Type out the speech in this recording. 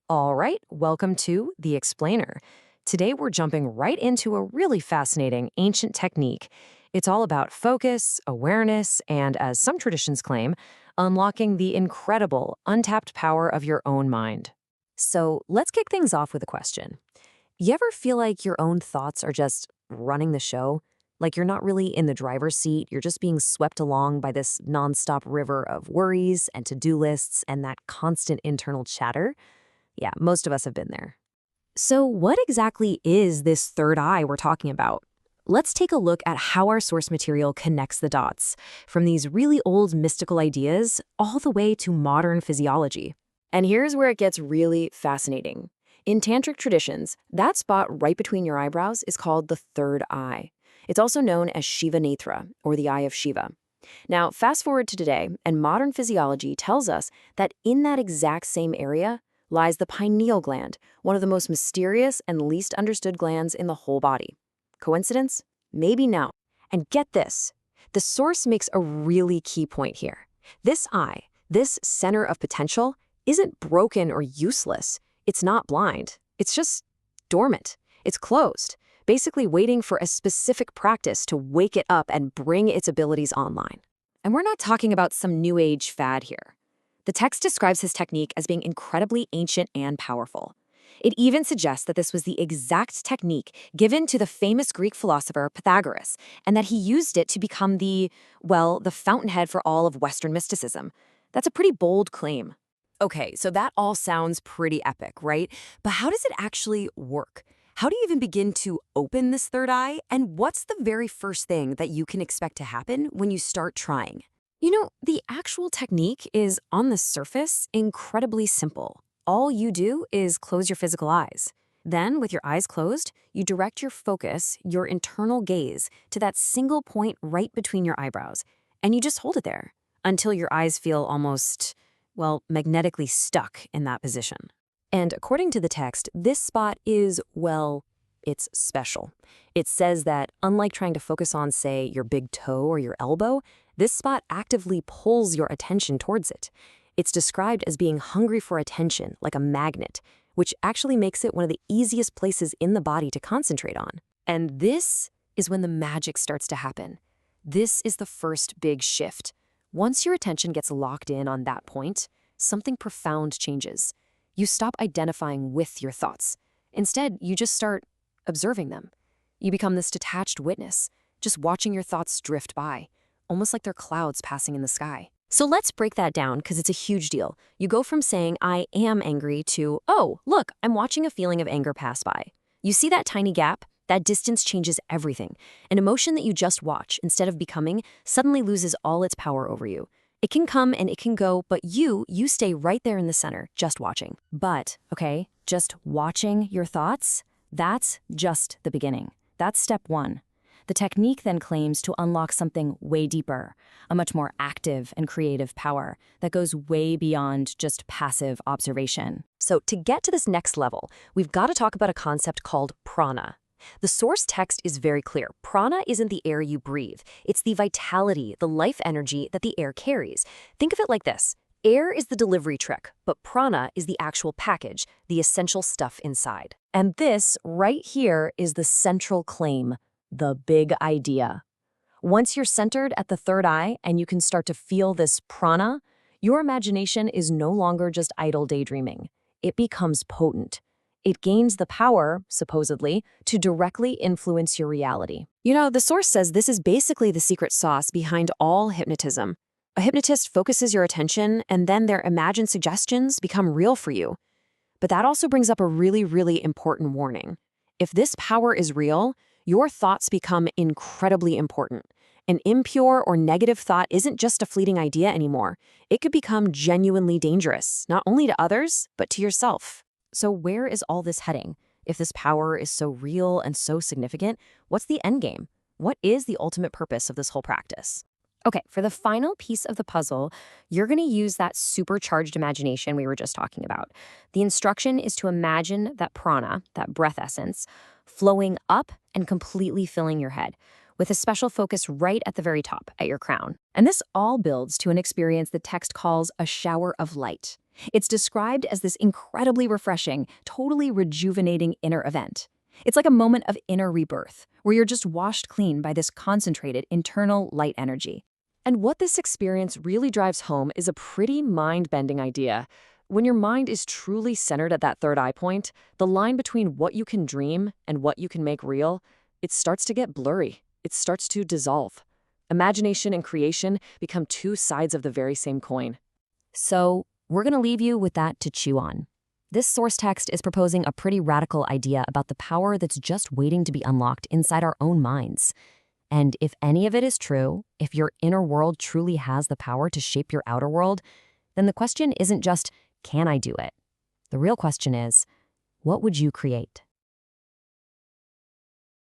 All right, welcome to The Explainer. Today we're jumping right into a really fascinating ancient technique. It's all about focus, awareness, and as some traditions claim, unlocking the incredible, untapped power of your own mind. So let's kick things off with a question. You ever feel like your own thoughts are just running the show? Like you're not really in the driver's seat, you're just being swept along by this nonstop river of worries and to-do lists and that constant internal chatter? Yeah, most of us have been there. So, what exactly is this third eye we're talking about? Let's take a look at how our source material connects the dots, from these really old mystical ideas all the way to modern physiology. And here's where it gets really fascinating. In tantric traditions, that spot right between your eyebrows is called the third eye. It's also known as Shiva Netra, or the eye of Shiva. Now, fast forward to today, and modern physiology tells us that in that exact same area lies the pineal gland, one of the most mysterious and least understood glands in the whole body. Coincidence? Maybe not. And get this, the source makes a really key point here. This eye, this center of potential, isn't broken or useless. It's not blind. It's just dormant. It's closed, basically waiting for a specific practice to wake it up and bring its abilities online. And we're not talking about some new age fad here. The text describes his technique as being incredibly ancient and powerful. It even suggests that this was the exact technique given to the famous Greek philosopher Pythagoras, and that he used it to become the fountainhead for all of Western mysticism. That's a pretty bold claim. Okay, so that all sounds pretty epic, right? But how does it actually work? How do you even begin to open this third eye? And what's the very first thing that you can expect to happen when you start trying? The actual technique is, on the surface, incredibly simple. All you do is close your physical eyes. Then, with your eyes closed, you direct your focus, your internal gaze, to that single point right between your eyebrows. And you just hold it there until your eyes feel almost, magnetically stuck in that position. And according to the text, this spot is, it's special. It says that, unlike trying to focus on, say, your big toe or your elbow, this spot actively pulls your attention towards it. It's described as being hungry for attention, like a magnet, which actually makes it one of the easiest places in the body to concentrate on. And this is when the magic starts to happen. This is the first big shift. Once your attention gets locked in on that point, something profound changes. You stop identifying with your thoughts. Instead, you just start observing them. You become this detached witness, just watching your thoughts drift by, almost like they're clouds passing in the sky. So let's break that down because it's a huge deal. You go from saying, I am angry to, oh, look, I'm watching a feeling of anger pass by. You see that tiny gap? That distance changes everything. An emotion that you just watch, instead of becoming, suddenly loses all its power over you. It can come and it can go, but you stay right there in the center, just watching. But, okay, just watching your thoughts? That's just the beginning. That's step one. The technique then claims to unlock something way deeper, a much more active and creative power that goes way beyond just passive observation. So to get to this next level, we've got to talk about a concept called prana. The source text is very clear. Prana isn't the air you breathe. It's the vitality, the life energy that the air carries. Think of it like this. Air is the delivery trick, but prana is the actual package, the essential stuff inside. And this right here is the central claim. The big idea. Once you're centered at the third eye and you can start to feel this prana, your imagination is no longer just idle daydreaming. It becomes potent. It gains the power, supposedly, to directly influence your reality. The source says this is basically the secret sauce behind all hypnotism. A hypnotist focuses your attention and then their imagined suggestions become real for you. But that also brings up a really, really important warning. If this power is real, your thoughts become incredibly important. An impure or negative thought isn't just a fleeting idea anymore. It could become genuinely dangerous, not only to others, but to yourself. So where is all this heading? If this power is so real and so significant, what's the end game? What is the ultimate purpose of this whole practice? Okay, for the final piece of the puzzle, you're going to use that supercharged imagination we were just talking about. The instruction is to imagine that prana, that breath essence, flowing up and completely filling your head, with a special focus right at the very top, at your crown. And this all builds to an experience the text calls a shower of light. It's described as this incredibly refreshing, totally rejuvenating inner event. It's like a moment of inner rebirth, where you're just washed clean by this concentrated internal light energy. And what this experience really drives home is a pretty mind-bending idea. When your mind is truly centered at that third eye point, the line between what you can dream and what you can make real, it starts to get blurry. It starts to dissolve. Imagination and creation become two sides of the very same coin. So, we're going to leave you with that to chew on. This source text is proposing a pretty radical idea about the power that's just waiting to be unlocked inside our own minds. And if any of it is true, if your inner world truly has the power to shape your outer world, then the question isn't just, can I do it? The real question is, what would you create?